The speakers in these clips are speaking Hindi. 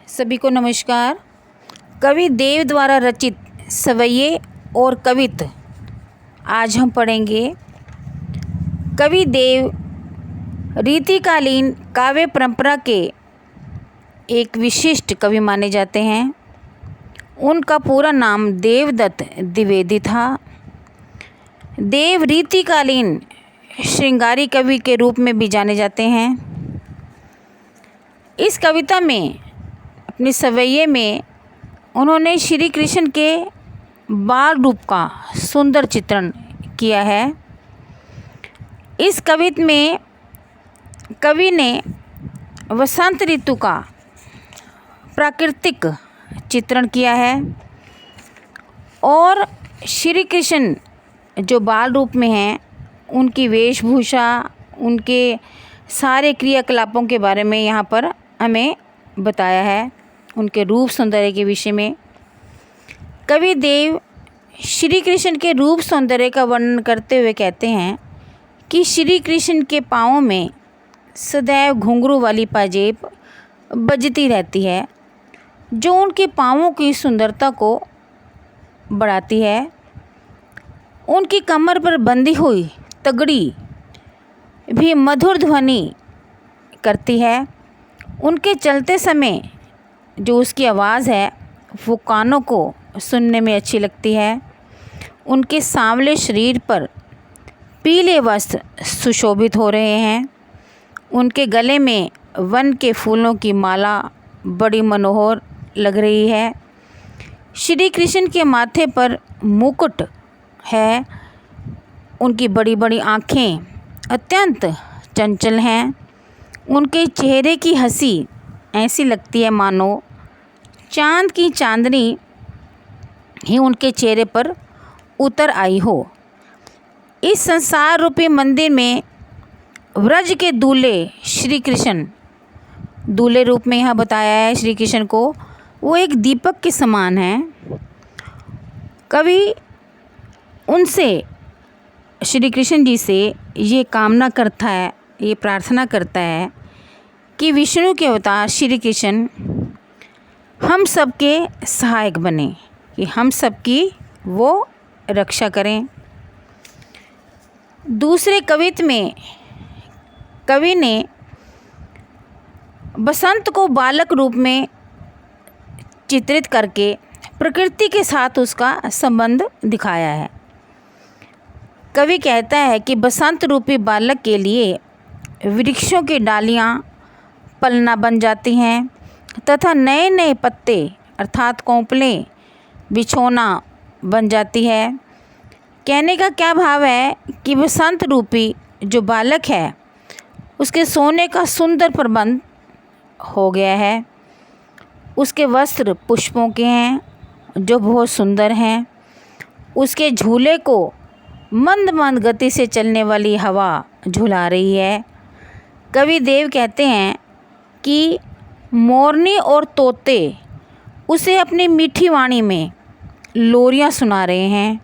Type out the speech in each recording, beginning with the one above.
सभी को नमस्कार। कवि देव द्वारा रचित सवैये और कवित्त आज हम पढ़ेंगे। कवि देव रीतिकालीन काव्य परंपरा के एक विशिष्ट कवि माने जाते हैं। उनका पूरा नाम देवदत्त द्विवेदी था। देव रीतिकालीन श्रृंगारी कवि के रूप में भी जाने जाते हैं। इस कविता में अपने सवैये में उन्होंने श्री कृष्ण के बाल रूप का सुंदर चित्रण किया है। इस कविता में कवि ने वसंत ऋतु का प्राकृतिक चित्रण किया है और श्री कृष्ण जो बाल रूप में हैं उनकी वेशभूषा, उनके सारे क्रियाकलापों के बारे में यहाँ पर हमें बताया है। उनके रूप सौंदर्य के विषय में कवि देव श्री कृष्ण के रूप सौंदर्य का वर्णन करते हुए कहते हैं कि श्री कृष्ण के पाँवों में सदैव घुंघरू वाली पाजेब बजती रहती है, जो उनके पाँवों की सुंदरता को बढ़ाती है। उनकी कमर पर बंधी हुई तगड़ी भी मधुर ध्वनि करती है। उनके चलते समय जो उसकी आवाज़ है वो कानों को सुनने में अच्छी लगती है। उनके सांवले शरीर पर पीले वस्त्र सुशोभित हो रहे हैं। उनके गले में वन के फूलों की माला बड़ी मनोहर लग रही है। श्री कृष्ण के माथे पर मुकुट है। उनकी बड़ी बड़ी आँखें अत्यंत चंचल हैं। उनके चेहरे की हंसी ऐसी लगती है मानो चांद की चांदनी ही उनके चेहरे पर उतर आई हो। इस संसार रूपी मंदिर में व्रज के दूल्हे श्री कृष्ण, दूल्हे रूप में यहाँ बताया है श्री कृष्ण को, वो एक दीपक के समान हैं। कवि उनसे, श्री कृष्ण जी से ये कामना करता है, ये प्रार्थना करता है कि विष्णु के अवतार श्री कृष्ण हम सबके सहायक बने, कि हम सबकी वो रक्षा करें। दूसरे कवित्त में कवि ने बसंत को बालक रूप में चित्रित करके प्रकृति के साथ उसका संबंध दिखाया है। कवि कहता है कि बसंत रूपी बालक के लिए वृक्षों की डालियाँ पलना बन जाती हैं तथा नए नए पत्ते अर्थात कोंपलें बिछोना बन जाती है। कहने का क्या भाव है कि बसंत रूपी जो बालक है उसके सोने का सुंदर प्रबंध हो गया है। उसके वस्त्र पुष्पों के हैं जो बहुत सुंदर हैं। उसके झूले को मंद मंद गति से चलने वाली हवा झुला रही है। कवि देव कहते हैं कि मोरनी और तोते उसे अपनी मीठी वाणी में लोरियां सुना रहे हैं।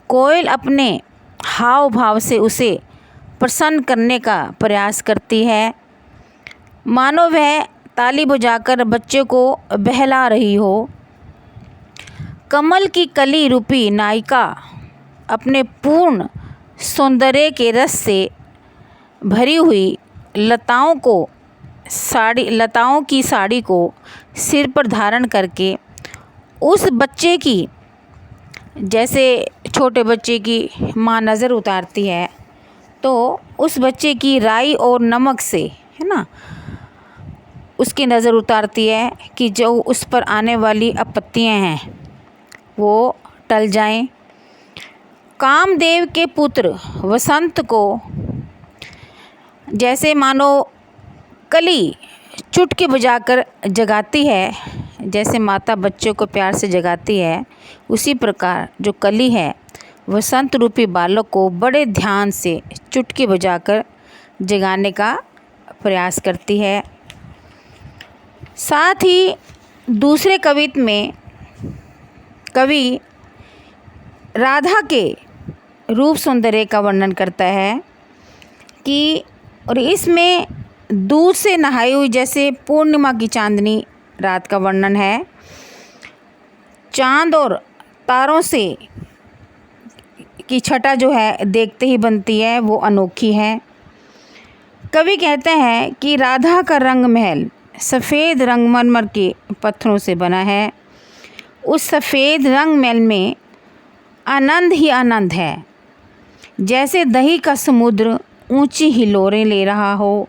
कोयल अपने हाव भाव से उसे प्रसन्न करने का प्रयास करती है, मानो वह ताली बजाकर बच्चे को बहला रही हो। कमल की कली रूपी नायिका अपने पूर्ण सौंदर्य के रस से भरी हुई लताओं की साड़ी को सिर पर धारण करके उस बच्चे की, जैसे छोटे बच्चे की माँ नज़र उतारती है तो उस बच्चे की राई और नमक से, है ना, उसकी नज़र उतारती है कि जो उस पर आने वाली आपत्तियाँ हैं वो टल जाएं। कामदेव के पुत्र वसंत को जैसे मानो कली चुटकी बजाकर जगाती है, जैसे माता बच्चों को प्यार से जगाती है, उसी प्रकार जो कली है वसंत रूपी बालक को बड़े ध्यान से चुटकी बजाकर जगाने का प्रयास करती है। साथ ही दूसरे कवित्त में कवि राधा के रूप सौंदर्य का वर्णन करता है कि और इसमें दूध से नहाई हुई जैसे पूर्णिमा की चांदनी रात का वर्णन है। चाँद और तारों से की छटा जो है देखते ही बनती है, वो अनोखी है। कवि कहते हैं कि राधा का रंग महल सफ़ेद रंगमरमर के पत्थरों से बना है। उस सफ़ेद रंग महल में आनंद ही आनंद है, जैसे दही का समुद्र ऊंची हिलोरें ले रहा हो।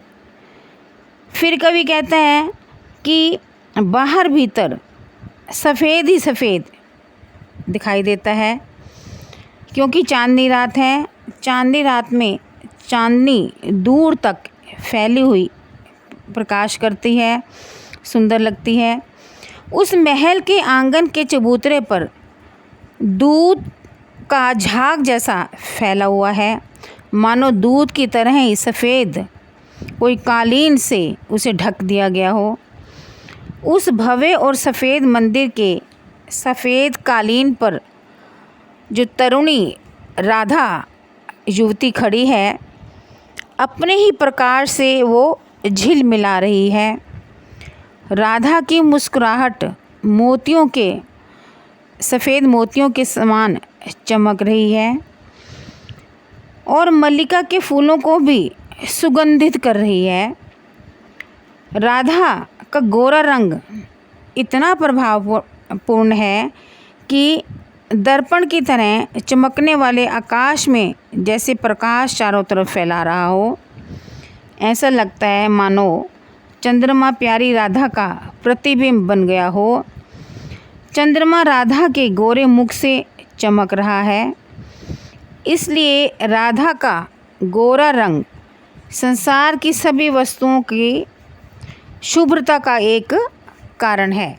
फिर कवि कहते हैं कि बाहर भीतर सफ़ेद ही सफ़ेद दिखाई देता है, क्योंकि चांदनी रात है। चांदनी रात में चांदनी दूर तक फैली हुई प्रकाश करती है, सुंदर लगती है। उस महल के आंगन के चबूतरे पर दूध का झाग जैसा फैला हुआ है, मानो दूध की तरह ही सफ़ेद कोई कालीन से उसे ढक दिया गया हो। उस भव्य और सफ़ेद मंदिर के सफ़ेद कालीन पर जो तरुणी राधा युवती खड़ी है, अपने ही प्रकाश से वो झिलमिला रही है। राधा की मुस्कुराहट मोतियों के सफ़ेद मोतियों के समान चमक रही है और मल्लिका के फूलों को भी सुगंधित कर रही है। राधा का गोरा रंग इतना प्रभावपूर्ण है कि दर्पण की तरह चमकने वाले आकाश में जैसे प्रकाश चारों तरफ फैला रहा हो। ऐसा लगता है मानो चंद्रमा प्यारी राधा का प्रतिबिंब बन गया हो। चंद्रमा राधा के गोरे मुख से चमक रहा है, इसलिए राधा का गोरा रंग संसार की सभी वस्तुओं की शुभ्रता का एक कारण है।